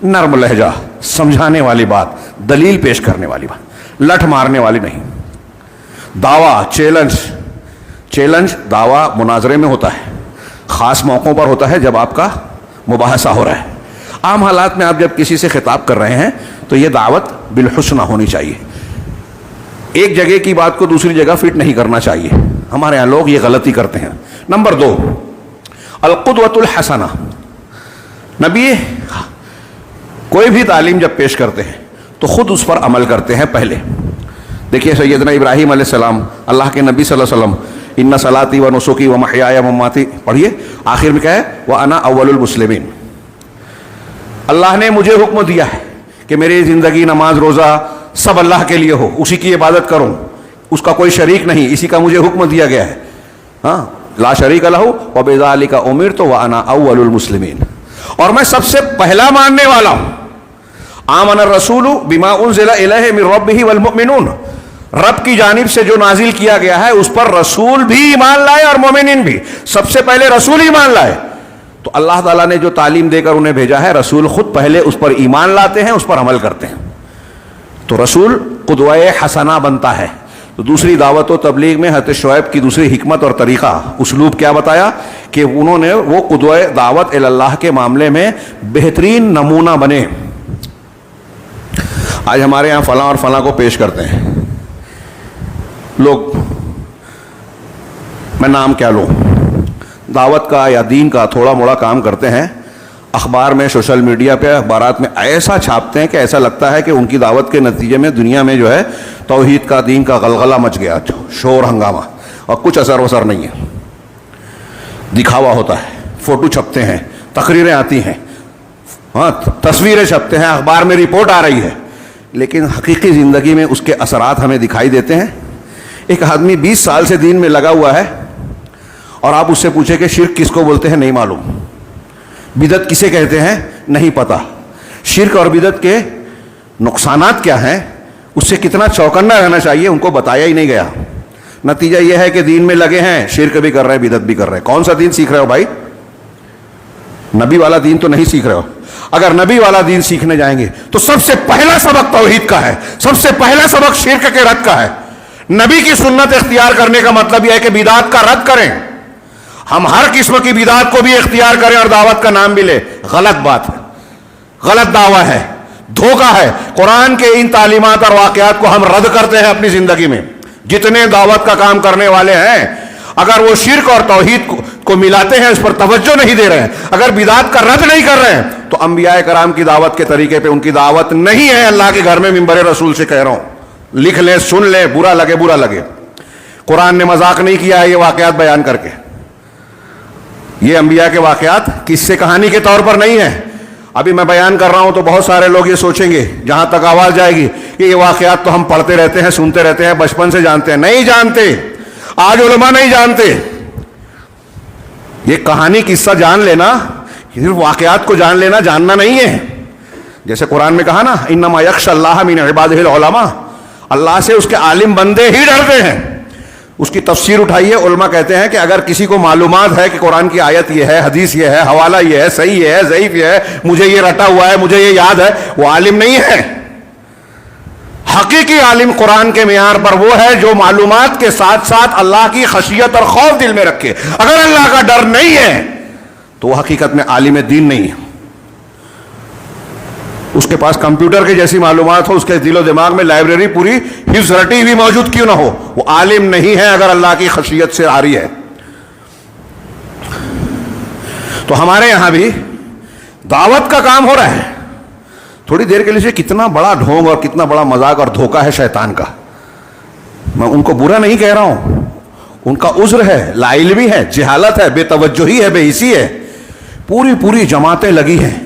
نرم لہجہ، سمجھانے والی بات، دلیل پیش کرنے والی بات، لٹھ مارنے والی نہیں. دعویٰ، چیلنج دعویٰ مناظرے میں ہوتا ہے، خاص موقعوں پر ہوتا ہے جب آپ کا مباحثہ ہو رہا ہے. عام حالات میں آپ جب کسی سے خطاب کر رہے ہیں تو یہ دعوت بالحسنى ہونی چاہیے. ایک جگہ کی بات کو دوسری جگہ فٹ نہیں کرنا چاہیے. ہمارے یہاں لوگ یہ غلطی کرتے ہیں. نمبر 2، القدوۃ الحسنہ. نبی کوئی بھی تعلیم جب پیش کرتے ہیں تو خود اس پر عمل کرتے ہیں پہلے. دیکھیے سیدنا ابراہیم علیہ السلام، اللہ کے نبی صلی اللہ علیہ وسلم، ان صلاتی و نسکی و محیای و مماتی، پڑھیے آخر میں کیا ہے، وانا اول المسلمین. اللہ نے مجھے حکم دیا ہے کہ میری زندگی، نماز، روزہ سب اللہ کے لیے ہو، اسی کی عبادت کروں، اس کا کوئی شریک نہیں، اسی کا مجھے حکم دیا گیا ہے. ہاں، لا شریک لہ وبذالک امرت وانا اول المسلمین، اور میں سب سے پہلا ماننے والا ہوں. آمن الرسول بما انزل الیہ من ربہ والمؤمنون، رب کی جانب سے جو نازل کیا گیا ہے اس پر رسول بھی ایمان لائے اور مومنین بھی. سب سے پہلے رسول ایمان لائے. تو اللہ تعالیٰ نے جو تعلیم دے کر انہیں بھیجا ہے، رسول خود پہلے اس پر ایمان لاتے ہیں، اس پر عمل کرتے ہیں. تو رسول قدوہ حسنہ بنتا ہے. تو دوسری دعوت و تبلیغ میں حضرت شعیب کی دوسری حکمت اور طریقہ، اسلوب کیا بتایا کہ انہوں نے وہ قدوہ دعوت اللہ کے معاملے میں بہترین نمونہ بنے. آج ہمارے یہاں فلاں اور فلاں کو پیش کرتے ہیں لوگ، میں نام کیا لوں، دعوت کا یا دین کا تھوڑا موڑا کام کرتے ہیں، اخبار میں، سوشل میڈیا پہ، اخبارات میں ایسا چھاپتے ہیں کہ ایسا لگتا ہے کہ ان کی دعوت کے نتیجے میں دنیا میں جو ہے توحید کا، دین کا غلغلہ مچ گیا، شور ہنگامہ، اور کچھ اثر وثر نہیں ہے. دکھاوا ہوتا ہے، فوٹو چھپتے ہیں، تقریریں آتی ہیں، ہاں تصویریں چھپتے ہیں، اخبار میں رپورٹ آ رہی ہے، لیکن حقیقی زندگی میں اس کے اثرات ہمیں دکھائی دیتے ہیں. ایک آدمی 20 سال سے دین میں لگا ہوا ہے اور آپ اس سے پوچھیں کہ شرک کس کو بولتے ہیں، نہیں معلوم. بدعت کسے کہتے ہیں، نہیں پتہ. شرک اور بدعت کے نقصانات کیا ہیں، اس سے کتنا چوکنا رہنا چاہیے، ان کو بتایا ہی نہیں گیا. نتیجہ یہ ہے کہ دین میں لگے ہیں، شرک بھی کر رہے ہیں، بدعت بھی کر رہے ہیں. کون سا دین سیکھ رہے ہو بھائی؟ نبی والا دین تو نہیں سیکھ رہے ہو. اگر نبی والا دین سیکھنے جائیں گے تو سب سے پہلا سبق توحید کا ہے، سب سے پہلا سبق شرک کے رد کا ہے. نبی کی سنت اختیار کرنے کا مطلب یہ ہے کہ بدعات کا رد کریں. ہم ہر قسم کی بدعات کو بھی اختیار کریں اور دعوت کا نام بھی لیں، غلط بات ہے، غلط دعویٰ ہے، دھوکہ ہے. قرآن کے ان تعلیمات اور واقعات کو ہم رد کرتے ہیں اپنی زندگی میں. جتنے دعوت کا کام کرنے والے ہیں، اگر وہ شرک اور توحید کو ملاتے ہیں، اس پر توجہ نہیں دے رہے ہیں، اگر بدعات کا رد نہیں کر رہے ہیں، تو انبیاء کرام کی دعوت کے طریقے پہ ان کی دعوت نہیں ہے. اللہ کے گھر میں منبر رسول سے کہہ رہا ہوں، لکھ لیں، سن لیں، برا لگے برا لگے. قرآن نے مذاق نہیں کیا ہے یہ واقعات بیان کر کے. یہ انبیاء کے واقعات قصے کہانی کے طور پر نہیں ہے. ابھی میں بیان کر رہا ہوں تو بہت سارے لوگ یہ سوچیں گے، جہاں تک آواز جائے گی، کہ یہ واقعات تو ہم پڑھتے رہتے ہیں، سنتے رہتے ہیں، بچپن سے جانتے ہیں. نہیں جانتے، آج علماء نہیں جانتے. یہ کہانی قصہ جان لینا، صرف واقعات کو جان لینا جاننا نہیں ہے. جیسے قرآن میں کہا نا، انما یخشی اللہ من عبادہ العلماء، اللہ سے اس کے عالم بندے ہی ڈرتے ہیں. اس کی تفسیر اٹھائیے، علماء کہتے ہیں کہ اگر کسی کو معلومات ہے کہ قرآن کی آیت یہ ہے، حدیث یہ ہے، حوالہ یہ ہے، صحیح یہ ہے، ضعیف یہ ہے، مجھے یہ رٹا ہوا ہے، مجھے یہ یاد ہے، وہ عالم نہیں ہے. حقیقی عالم قرآن کے معیار پر وہ ہے جو معلومات کے ساتھ ساتھ اللہ کی خشیت اور خوف دل میں رکھے. اگر اللہ کا ڈر نہیں ہے تو وہ حقیقت میں عالم دین نہیں ہے. اس کے پاس کمپیوٹر کے جیسی معلومات ہو، اس کے دل و دماغ میں لائبریری پوری حفظ رٹی ہوئی موجود کیوں نہ ہو، وہ عالم نہیں ہے اگر اللہ کی خشیت سے عاری ہے. تو ہمارے یہاں بھی دعوت کا کام ہو رہا ہے. تھوڑی دیر کے لیے کتنا بڑا ڈھونگ اور کتنا بڑا مذاق اور دھوکہ ہے شیطان کا. میں ان کو برا نہیں کہہ رہا ہوں، ان کا عذر ہے، لا علمی ہے، جہالت ہے، بے توجہی ہے، بے حسی ہے. پوری جماعتیں لگی ہیں،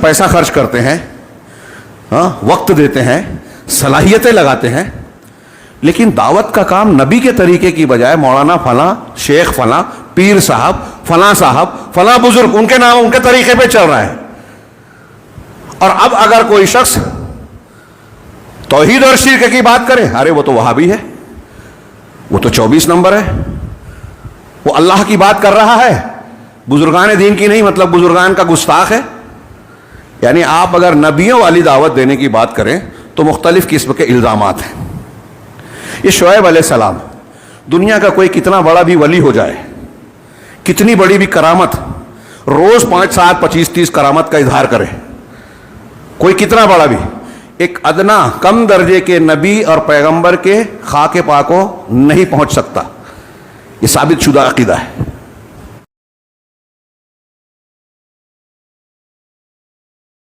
پیسہ خرچ کرتے ہیں، وقت دیتے ہیں، صلاحیتیں لگاتے ہیں، لیکن دعوت کا کام نبی کے طریقے کی بجائے مولانا فلاں، شیخ فلاں، پیر صاحب، فلاں بزرگ، ان کے نام ان کے طریقے پہ چل رہا ہے. اور اب اگر کوئی شخص توحید اور شرک کی بات کرے، ارے وہ تو وہابی ہے، وہ تو 24 نمبر ہے، وہ اللہ کی بات کر رہا ہے، بزرگان دین کی نہیں، مطلب بزرگان کا گستاخ ہے. یعنی آپ اگر نبیوں والی دعوت دینے کی بات کریں تو مختلف قسم کے الزامات ہیں. یہ شعیب علیہ السلام, دنیا کا کوئی کتنا بڑا بھی ولی ہو جائے, کتنی بڑی بھی کرامت, روز 5, 7, 25, 30 کرامت کا اظہار کرے, کوئی کتنا بڑا بھی, ایک ادنا کم درجے کے نبی اور پیغمبر کے خاک پاک کو نہیں پہنچ سکتا. یہ ثابت شدہ عقیدہ ہے.